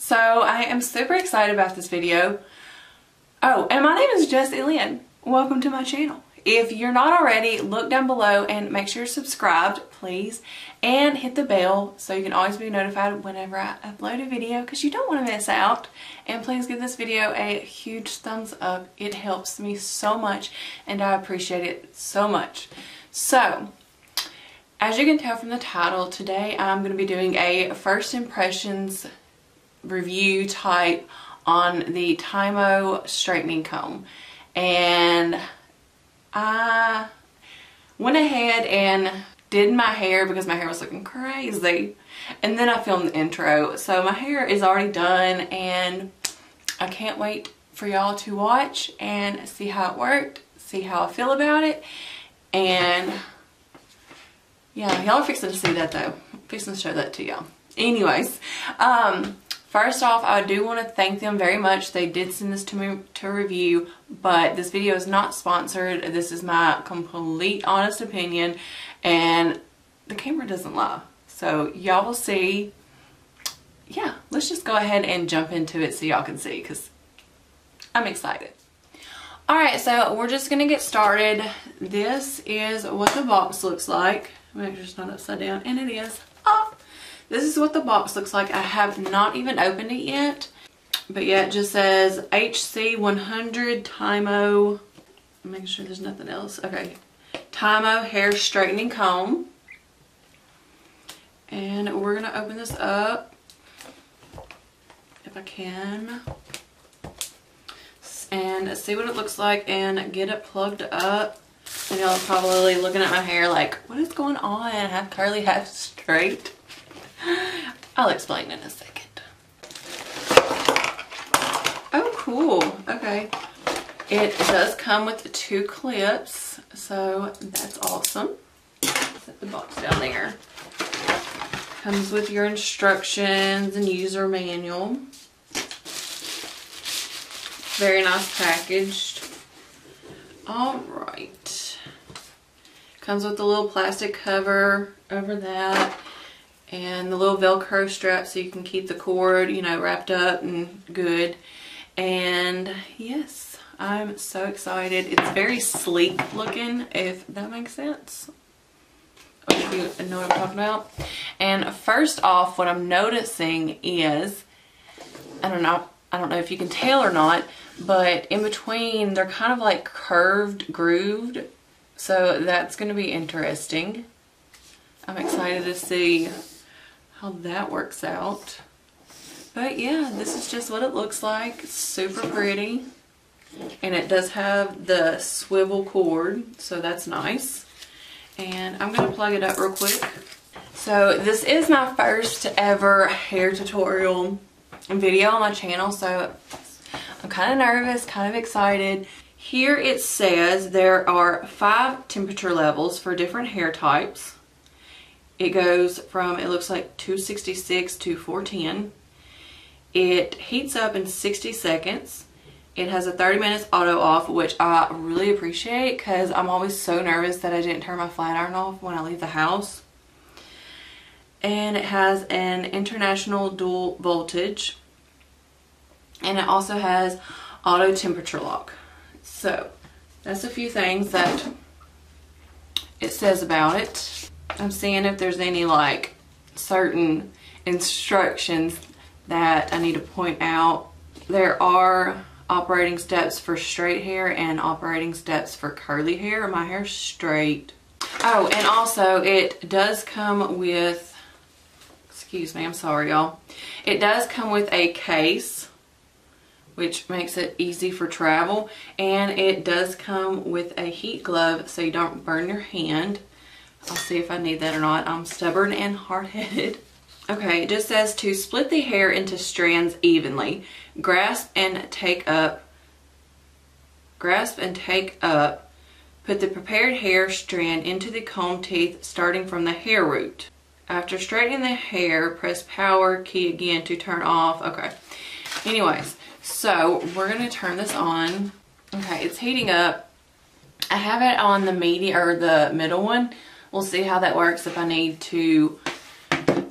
So I am super excited about this video. Oh, and my name is Jessie Lynn. Welcome to my channel. If you're not already, look down below and make sure you're subscribed, please. And hit the bell so you can always be notified whenever I upload a video, because you don't want to miss out. And please give this video a huge thumbs up. It helps me so much and I appreciate it so much. So, as you can tell from the title, today I'm going to be doing a first impressions review type on the Tymo straightening comb. And I went ahead and did my hair because my hair was looking crazy, and then I filmed the intro. So my hair is already done and I can't wait for y'all to watch and see how it worked, see how I feel about it. And yeah, y'all are fixing to see that though. I'm fixing to show that to y'all. Anyways, first off, I do want to thank them very much. They did send this to me to review, but this video is not sponsored. This is my complete honest opinion, and the camera doesn't lie. So y'all will see. Yeah, let's just go ahead and jump into it so y'all can see, because I'm excited. Alright, so we're just going to get started. This is what the box looks like. Make sure it's not upside down, and it is. Oh! This is what the box looks like. I have not even opened it yet. But yeah, it just says HC100 Tymo. Make sure there's nothing else. Okay. Tymo hair straightening comb. And we're going to open this up, if I can, and see what it looks like and get it plugged up. And y'all are probably looking at my hair like, what is going on? Half curly, half straight. I'll explain in a second. Oh, cool. Okay. It does come with 2 clips, so that's awesome. Set the box down there. Comes with your instructions and user manual. Very nice packaged. Alright. Comes with a little plastic cover over that. And the little Velcro strap so you can keep the cord, you know, wrapped up and good. And yes, I'm so excited. It's very sleek looking, if that makes sense. If you know what I'm talking about. And first off, what I'm noticing is, I don't know if you can tell or not, but in between they're kind of like curved, grooved. So that's going to be interesting. I'm excited to see how that works out. But yeah, this is just what it looks like. It's super pretty. And it does have the swivel cord, so that's nice. And I'm going to plug it up real quick. So this is my first ever hair tutorial video on my channel, so I'm kind of nervous, kind of excited. Here it says there are 5 temperature levels for different hair types. It goes from, it looks like 266 to 410. It heats up in 60 seconds. It has a 30 minutes auto off, which I really appreciate because I'm always so nervous that I didn't turn my flat iron off when I leave the house. And it has an international dual voltage. And it also has auto temperature lock. So that's a few things that it says about it. I'm seeing if there's any like certain instructions that I need to point out. There are operating steps for straight hair and operating steps for curly hair. My hair's straight. Oh, and also it does come with, excuse me, I'm sorry y'all. It does come with a case, which makes it easy for travel, and it does come with a heat glove so you don't burn your hand. I'll see if I need that or not. I'm stubborn and hard-headed. Okay, it just says to split the hair into strands evenly. Grasp and take up. Put the prepared hair strand into the comb teeth starting from the hair root. After straightening the hair, press power key again to turn off. Okay. Anyways, so we're going to turn this on. Okay, it's heating up. I have it on the medium or the middle one. We'll see how that works if I need to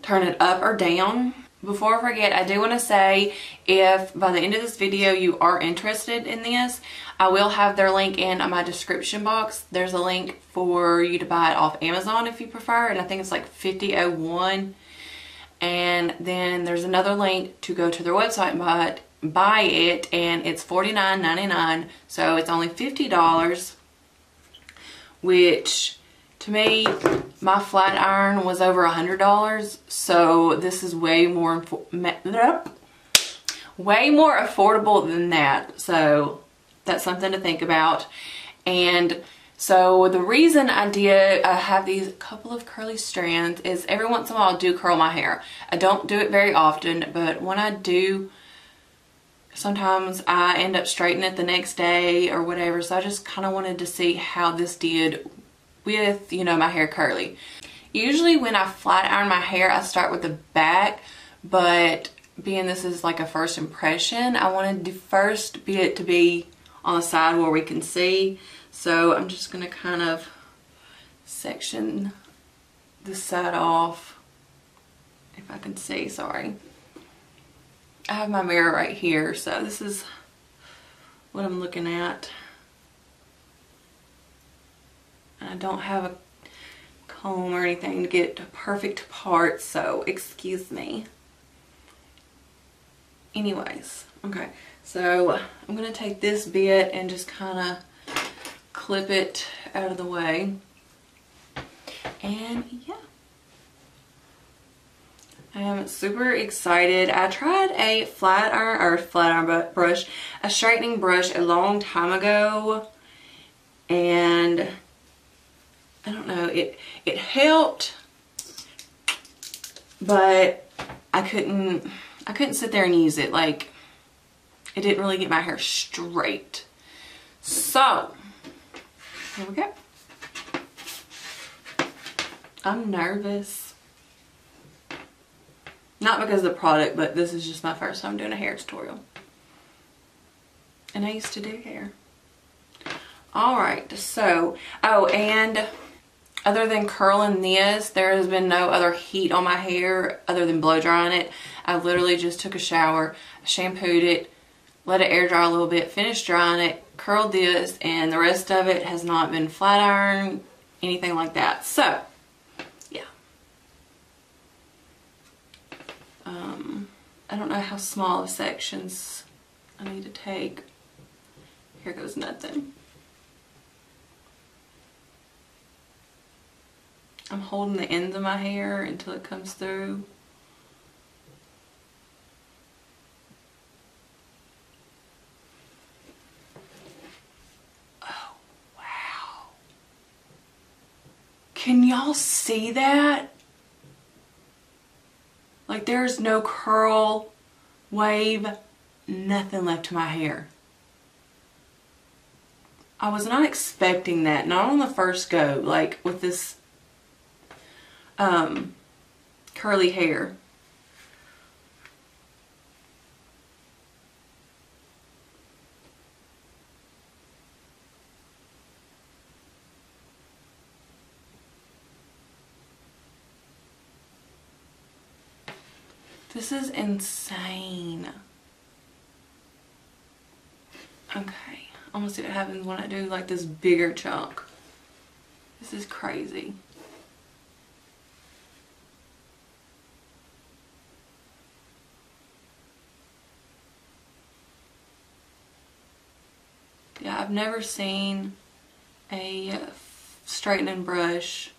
turn it up or down. before I forget, I do want to say, if by the end of this video you are interested in this, I will have their link in my description box. There's a link for you to buy it off Amazon if you prefer, and I think it's like $50.01. And then there's another link to go to their website and buy it, and it's $49.99, so it's only $50, which to me, my flat iron was over $100, so this is way more affordable than that. So that's something to think about. And so the reason I have these couple of curly strands is every once in a while I do curl my hair. I don't do it very often, but when I do, sometimes I end up straightening it the next day or whatever. So I just kind of wanted to see how this did with, you know, my hair curly. Usually when I flat iron my hair, I start with the back, but being this is like a first impression, I wanted the first bit to be on the side where we can see. So I'm just gonna kind of section this side off, if I can see, sorry. I have my mirror right here, so this is what I'm looking at. I don't have a comb or anything to get perfect parts, so excuse me. Anyways, okay, so I'm gonna take this bit and just kind of clip it out of the way. And yeah, I am super excited. I tried a a straightening brush a long time ago, and I don't know, it helped, but I couldn't sit there and use it. Like, it didn't really get my hair straight. So here we go. I'm nervous. Not because of the product, but this is just my first time doing a hair tutorial. And I used to do hair. Alright, so, oh, and other than curling this, there has been no other heat on my hair other than blow drying it. I literally just took a shower, shampooed it, let it air dry a little bit, finished drying it, curled this, and the rest of it has not been flat ironed, anything like that. So, yeah. I don't know how small of sections I need to take. Here goes nothing. I'm holding the ends of my hair until it comes through. Oh, wow. Can y'all see that? Like, there's no curl, wave, nothing left to my hair. I was not expecting that, not on the first go, like with this curly hair. This is insane. Okay, I'm gonna see what happens when I do like this bigger chunk. This is crazy. Yeah, I've never seen a straightening brush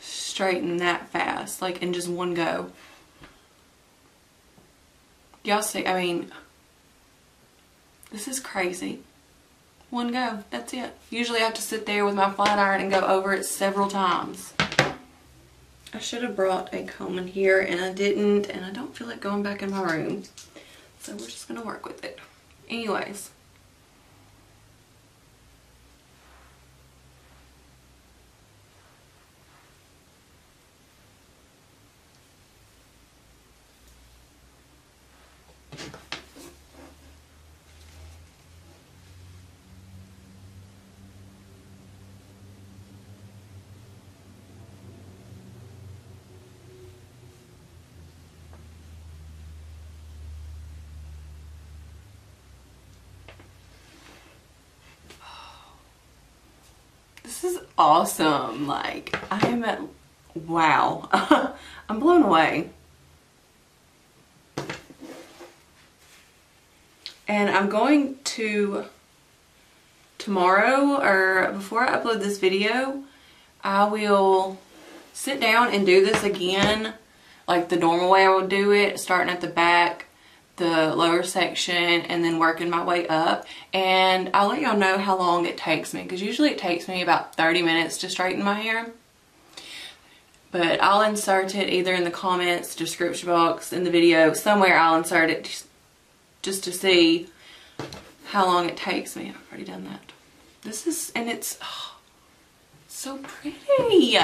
straighten that fast, like in just one go. Y'all see, I mean, this is crazy. One go, that's it. Usually I have to sit there with my flat iron and go over it several times. I should have brought a comb in here and I didn't, and I don't feel like going back in my room. So we're just gonna work with it. Anyways. is awesome. Like, I am at, wow. I'm blown away. And I'm going to, tomorrow, or before I upload this video, I will sit down and do this again, like the normal way I would do it, starting at the back, the lower section, and then working my way up. And I'll let y'all know how long it takes me, because usually it takes me about 30 minutes to straighten my hair. But I'll insert it either in the comments, description box, in the video, somewhere I'll insert it just to see how long it takes me. I've already done that. This is, and it's so pretty.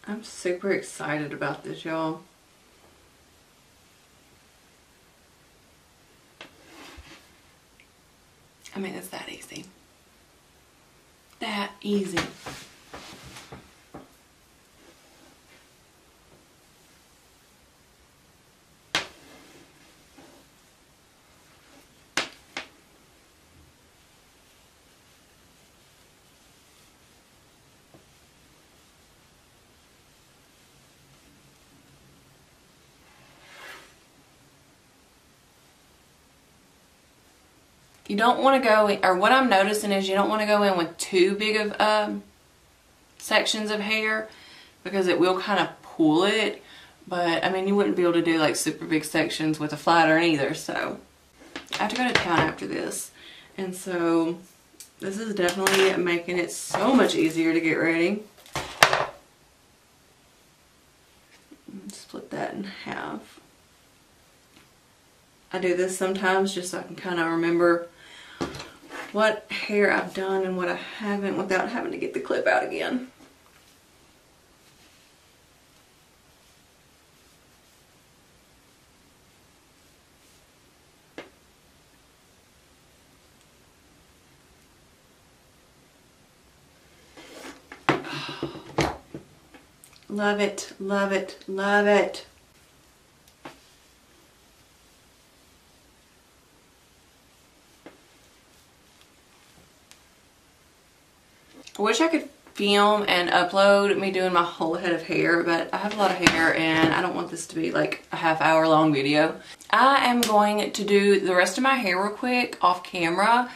I'm super excited about this, y'all. I mean, it's that easy. That easy. You don't want to go in, or what I'm noticing is you don't want to go in with too big of sections of hair, because it will kind of pull it. But I mean, you wouldn't be able to do like super big sections with a flat iron either. So I have to go to town after this, and so this is definitely making it so much easier to get ready. Split that in half. I do this sometimes just so I can kind of remember what hair I've done and what I haven't without having to get the clip out again. Love it, love it, love it. I wish I could film and upload me doing my whole head of hair, but I have a lot of hair and I don't want this to be like a half-hour long video. I am going to do the rest of my hair real quick off camera,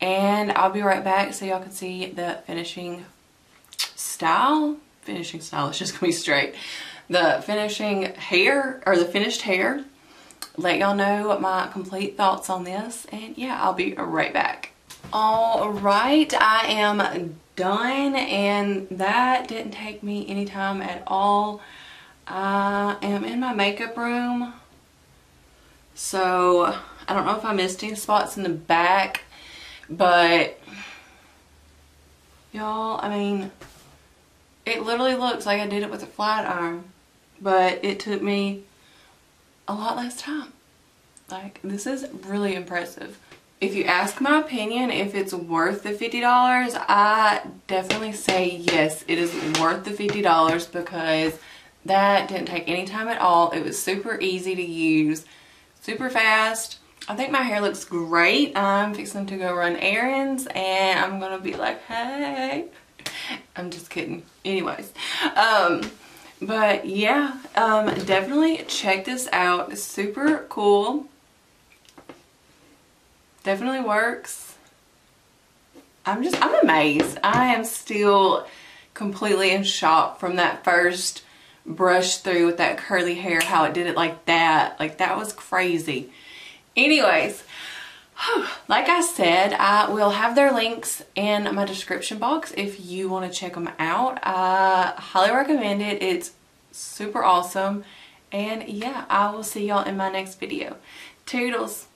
and I'll be right back so y'all can see the finishing style. Finishing style is just gonna be straight. The finishing hair, or the finished hair. Let y'all know my complete thoughts on this, and yeah, I'll be right back. All right, I am done, and that didn't take me any time at all. I am in my makeup room, so I don't know if I missed any spots in the back, but y'all, I mean, it literally looks like I did it with a flat iron, but it took me a lot less time. Like, this is really impressive. If you ask my opinion if it's worth the $50, I definitely say yes, it is worth the $50, because that didn't take any time at all. It was super easy to use, super fast. I think my hair looks great. I'm fixing to go run errands, and I'm gonna be like, hey. I'm just kidding. Anyways, but yeah, definitely check this out. It's super cool. Definitely works. I'm amazed. I am still completely in shock from that first brush through with that curly hair, how it did it like that. Like, that was crazy. Anyways, like I said, I will have their links in my description box if you want to check them out. I highly recommend it. It's super awesome. And yeah, I will see y'all in my next video. Toodles.